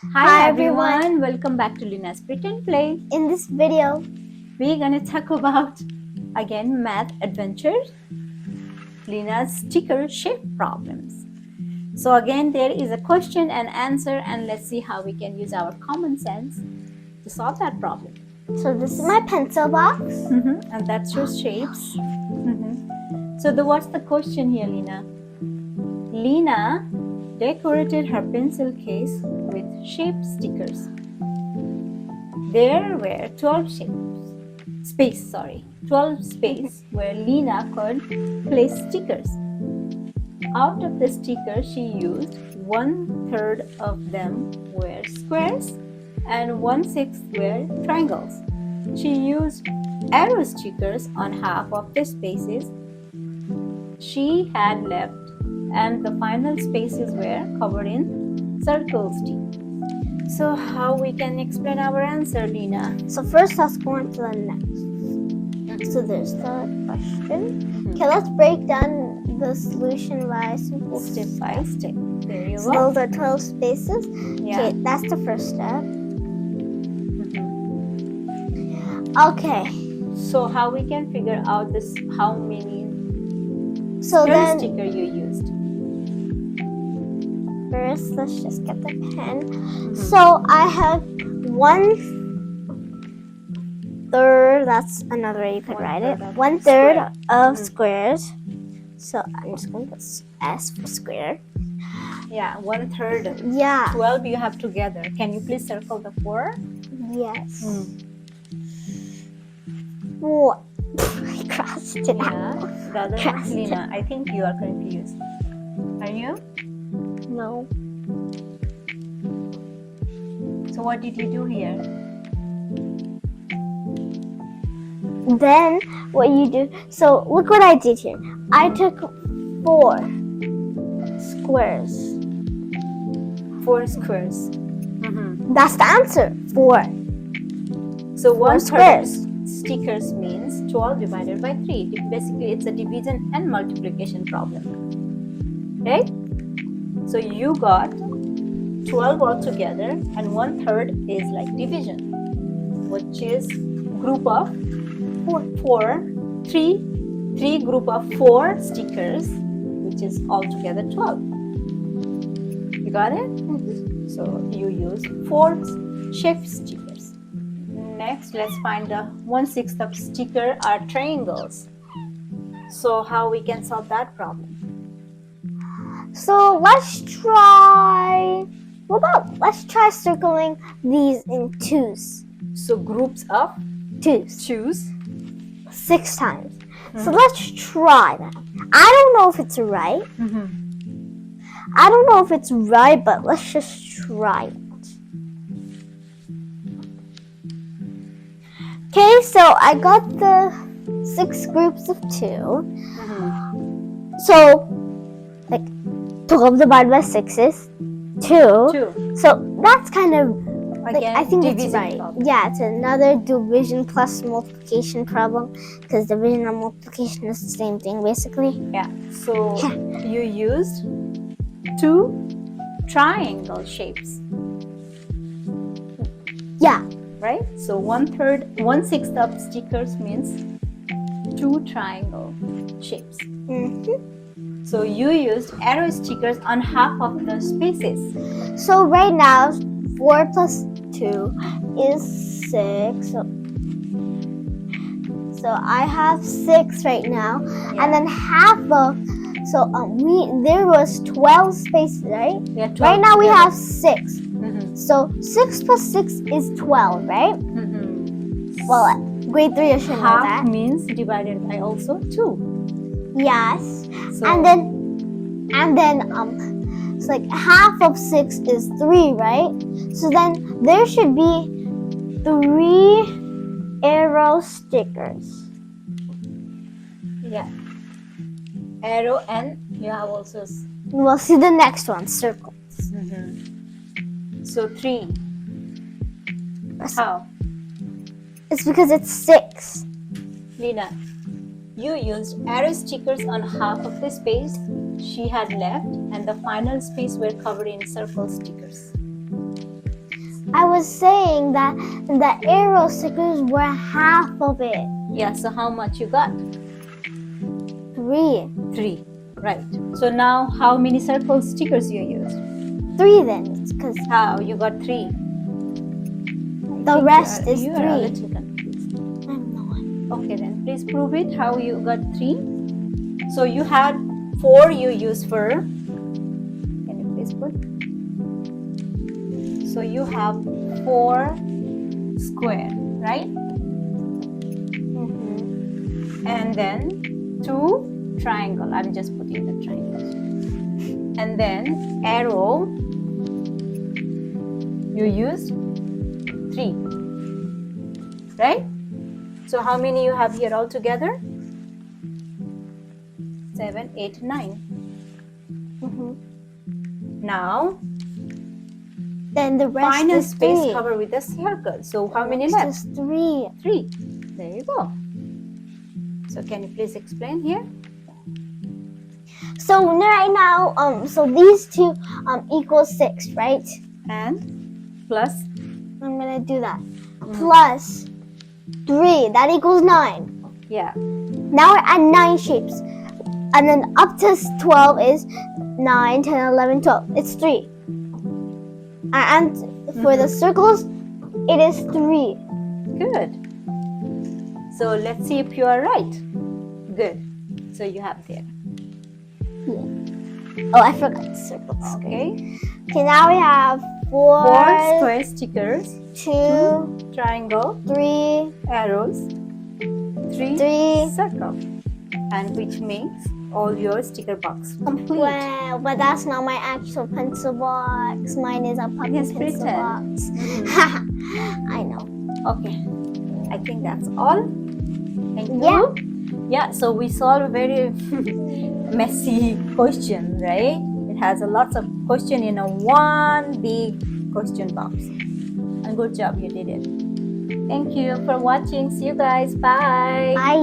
Hi everyone, welcome back to Lina's Pretend Play. In this video, We're gonna talk about again math adventures, Lina's sticker shape problems. So again there is a question and answer, and let's see how we can use our common sense to solve that problem. so this is my pencil box. And that's your shapes. So what's the question here, Lina? Lina decorated her pencil case with shape stickers. There were 12 space where Lina could place stickers. Out of the stickers she used, 1/3 of them were squares and 1/6 were triangles. She used arrow stickers on half of the spaces she had left, and the final spaces were covered in circle stickers. So how we can explain our answer, Lina? So first let's go on to the next. So there's the question. Okay, let's break down the solution by simple Step by step. There you So go. those are 12 spaces. Yeah. Okay, that's the first step. Okay, So how we can figure out this? How many so square then sticker you used? first let's just get the pen. So I have 1/3, that's another way you could write it. 1/3 of squares. So I'm just going to put S for square. Yeah, 1/3. Yeah. 12 you have together. Can you please circle the 4? Yes. 4. I crossed it out. Yeah. The other one, Lina, I think you are confused. Are you? No. So what did you do here? Then what you do, so look what I did here. I took 4 squares. 4 squares. That's the answer. 4. So 1/3 squares. stickers means 12 divided by 3. Basically, it's a division and multiplication problem. Right? So you got 12 altogether, and 1/3 is like division, which is group of 3 group of 4 stickers, which is altogether 12. You got it? So you use 4 shape stickers. Next, let's find the 1/6 of sticker are triangles. So how we can solve that problem? So let's try circling these in 2s. So groups of 2s. 6 times. So let's try that. I don't know if it's right. I don't know if it's right, but let's just try it. Okay, so I got the 6 groups of 2. So, like, 12 divided by 6 is 2. 2. So that's kind of, like, Again, I think it's division right. problem. Yeah, it's another division plus multiplication problem, because division and multiplication is the same thing, basically. Yeah. So you used 2 triangle shapes. Yeah. Right? So 1/6 of stickers means 2 triangle shapes. So you used arrow stickers on half of the spaces. So right now, 4 plus 2 is 6. So I have 6 right now, and then half of. So there was 12 spaces, right? Yeah, 12 Right now we together. have 6. So 6 plus 6 is 12, right? Well, grade 3 I should know Half that. means divided by also 2. Yes. So And then it's like half of 6 is 3, right? So then there should be 3 arrow stickers. yeah, arrow, and you have also We'll see the next one, circles. so 3. How? It's because it's 6. Lina, you used arrow stickers on half of the space she had left, and the final space were covered in circle stickers. was saying that the arrow stickers were half of it. Yeah, so how much you got? 3. 3. Right. So now how many circle stickers you used? 3 then. It's because How you got 3? the rest is You are a 3. little confused. I'm not. Okay, then please prove it. How you got 3? So you had 4 you used for. Can you please put? So you have 4 square, right? And then 2 triangle. I'm just putting the triangles. And then arrow. You used 3, right? So how many you have here all together? 7, 8, 9. Now Then the rest find a is space 3. cover with a circle. So how many Rest left? is 3. 3. There you go. So can you please explain here? So right now, so these two equal 6, right? And plus. I'm gonna do that. Plus 3, that equals 9. Yeah. Now we're at 9 shapes. And then up to 12 is 9, 10, 11, 12. It's 3. And for the circles, it is 3. Good. So let's see if you are right. Good. So you have there. Oh, I forgot the circles. Okay. Okay, now we have 4 square stickers, 2, triangle, 3, arrows, 3 3. circle, and which makes all your sticker box complete. Well, but that's not my actual pencil box. Mine is a puppy Yes, pencil pretend. box. I know. Okay. I think that's all. Thank you. Yeah. Yeah, so we solved a very messy question, right? It has a lots of question in a one big question box. And good job, you did it. Thank you for watching. See you guys. Bye. Bye.